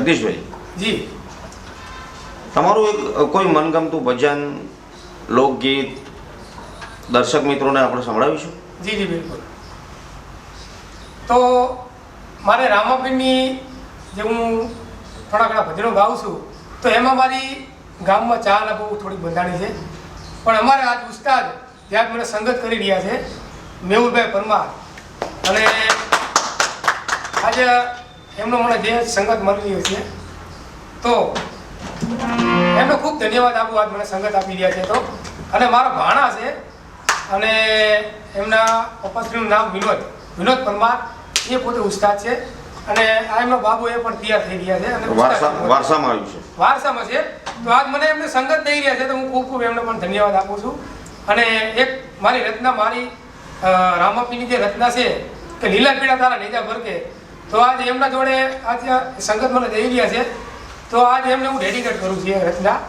જગદીશભાઈ જી, તમારું એક કોઈ મનગમતું ભજન લોકગીત દર્શક મિત્રોને આપણે સંભળાવીશું? જી જી બિલકુલ. તો મારે રામાપીરની જે હું થોડા ઘણા ભજનો ગાઉં છું તો એમાં મારી ગામમાં ચા ને બહુ થોડીક બંધાણી છે. પણ અમારે આજ ઉસ્તાદ જ્યાં મને સંગત કરી રહ્યા છે મેહુલભાઈ પરમાર, અને આજે એમનો મને જે સંગત મળી રહ્યો છે તો એમનો ખૂબ ધન્યવાદ આપું. આજ મને સંગત આપી રહ્યા છે તો, અને મારા ભાણા છે અને એમના પપ્પાશ્રીનું નામ વિનોદ પરમાર, એ પોતે ઉસ્તાદ છે અને આ એમનો બાબુ એ પણ તૈયાર થઈ ગયા છે અને વારસામાં આવ્યું છે. વારસામાં છે. તો આજ મને એમને સંગત દઈ રહ્યા છે તો હું ખૂબ ખૂબ એમને પણ ધન્યવાદ આપું છું. અને એક મારી રચના, મારી રામાપીની જે રચના છે કે લીલા પીળા તારા નેજા ભરકે, તો આજ એમના જોડે આજે સંગત મને દઈ રહ્યા છે તો આજ એમને હું ડેડિકેટ કરું છું એ રચના.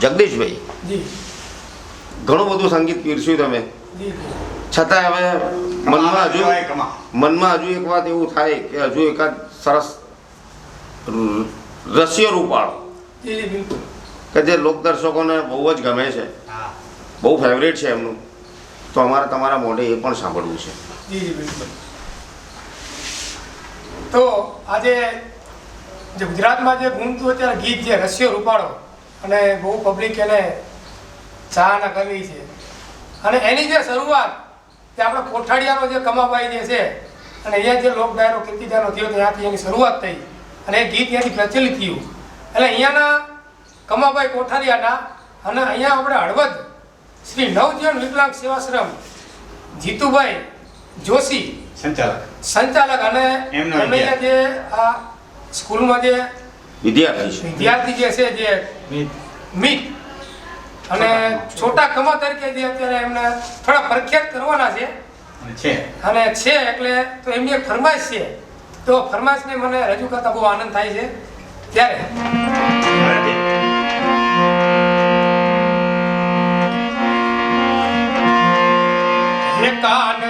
જગદીશભાઈ, ઘણું બધું સંગીત પીરસ્યું તમે, છતાં હવે મનમાં હજુ એક વાત એવું થાય કે હજુ એકાદ સરસ રસ્ય રૂપાળો કે જે લોકદર્શકોને બહુ જ ગમે છે, બહુ ફેવરેટ છે એમનું, તો અમારે તમારા મોઢે એ પણ સાંભળવું છે. તો આજે જે ગુજરાતમાં જે ગુમતું અત્યારે ગીત જે રસ્યો રૂપાળો અને બહુ પબ્લિક એને ચાહના કરવી છે, અને એની જે શરૂઆત જે આપણે કોઠાડિયાનો જે કમાભાઈ જે છે અને અહીંયા જે લોક ડાયરો કીર્તિદાનો થયો ત્યાંથી એની શરૂઆત થઈ અને એ ગીત ત્યાંથી પ્રચલિત થયું. એટલે અહીંયાના કમાભાઈ કોઠારિયાના અને અહીંયા આપણે હળવદ શ્રી નવજીવન વિકલાંગ સેવાશ્રમ જીતુભાઈ જોશી સંચાલક અને અહીંયા જે આ સ્કૂલમાં જે વિદ્યાર્થી જે છે જે મીત અને છોટા કમા તરીકે જે અત્યારે એમને થોડા પ્રખ્યાત કરવાના છે અને છે એટલે તો એમની એક ફરમાઈશ છે, તો ફરમાઈશને મને રજૂ કરતા બહુ આનંદ થાય છે. ત્યારે કાન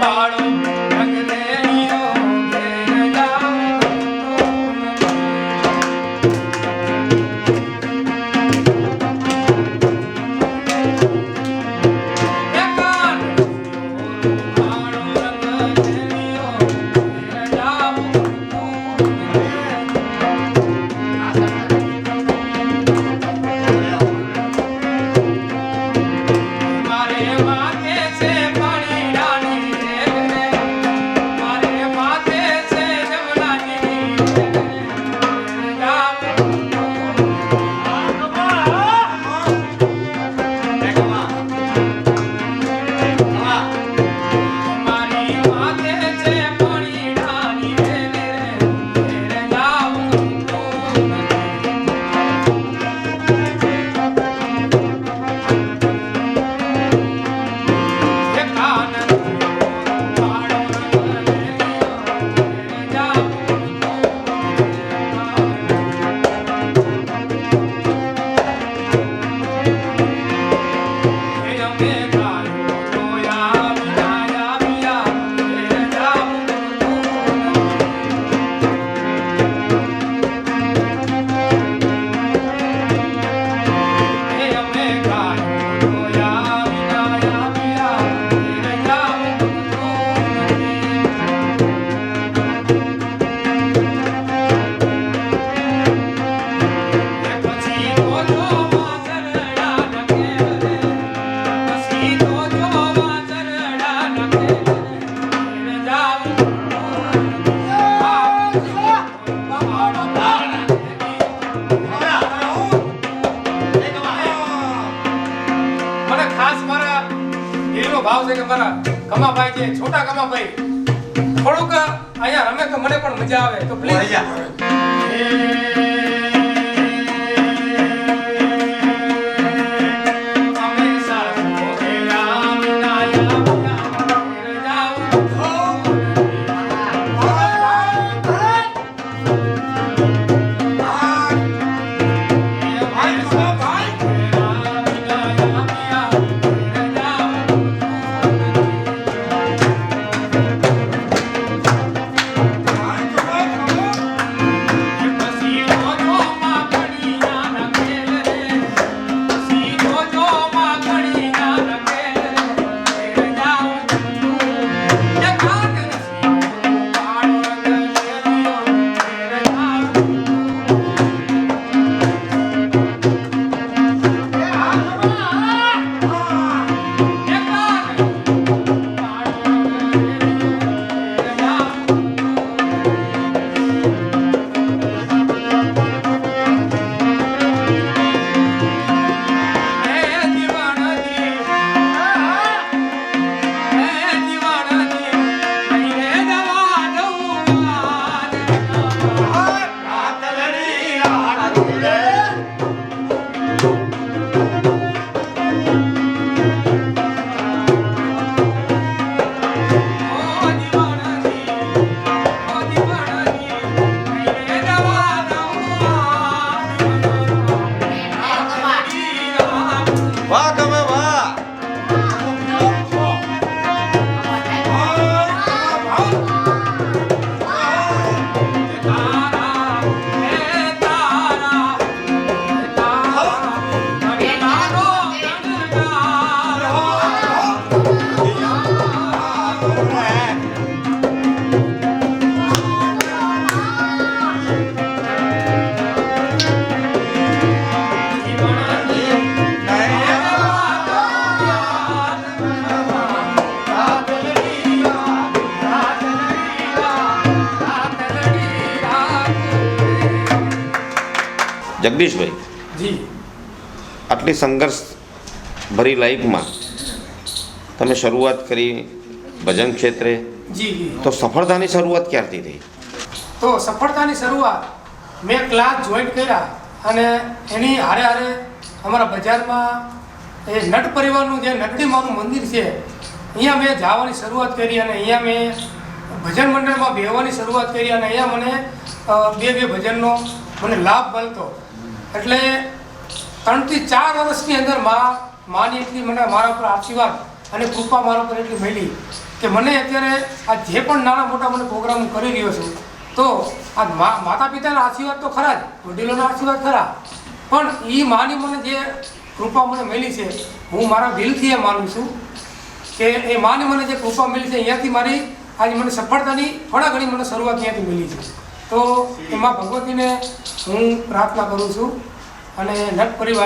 પાડો મારે માથે છે છે છોટા કમાભાઈ થોડુંક અહીંયા રમે તો મને પણ મજા આવે તો પ્લીઝ વાહ ગમે વાહ જગદીશભાઈ જી આટલી સંઘર્ષ ભરી લાઈફમાં તમે શરૂઆત કરી ભજન ક્ષેત્રે જી જી તો સફળતાની શરૂઆત ક્યારથી થઈ? તો સફળતાની શરૂઆત મેં ક્લાસ જોઈન કર્યા અને એની હારે હારે અમારા બજારમાં એ નટ પરિવારનું જે નટડી માનું મંદિર છે અહીંયા મેં જવાની શરૂઆત કરી અને અહીંયા મેં ભજન મંડળમાં બેહવાની શરૂઆત કરી અને અહીંયા મને બે ભજનનો મને લાભ મળતો એટલે 3 થી 4 વર્ષની અંદર માની એટલી મને મારા ઉપર આશીર્વાદ અને કૃપા મારા ઉપર એટલી મળી કે મને અત્યારે આ જે પણ નાના મોટા મને પ્રોગ્રામ કરી રહ્યો છું તો આ માતા પિતાના આશીર્વાદ તો ખરા જ, વડીલોના આશીર્વાદ ખરા, પણ એ માની મને જે કૃપા મને મળી છે હું મારા દિલથી એ માનું છું કે એ માની મને જે કૃપા મળી છે અહીંયાથી મારી આજે મને સફળતાની થોડા ઘણી મને શરૂઆત અહીંયાથી મળી છે. તો એમાં ભગવતીને હું પ્રાર્થના કરું છું અને નટ પરિવાર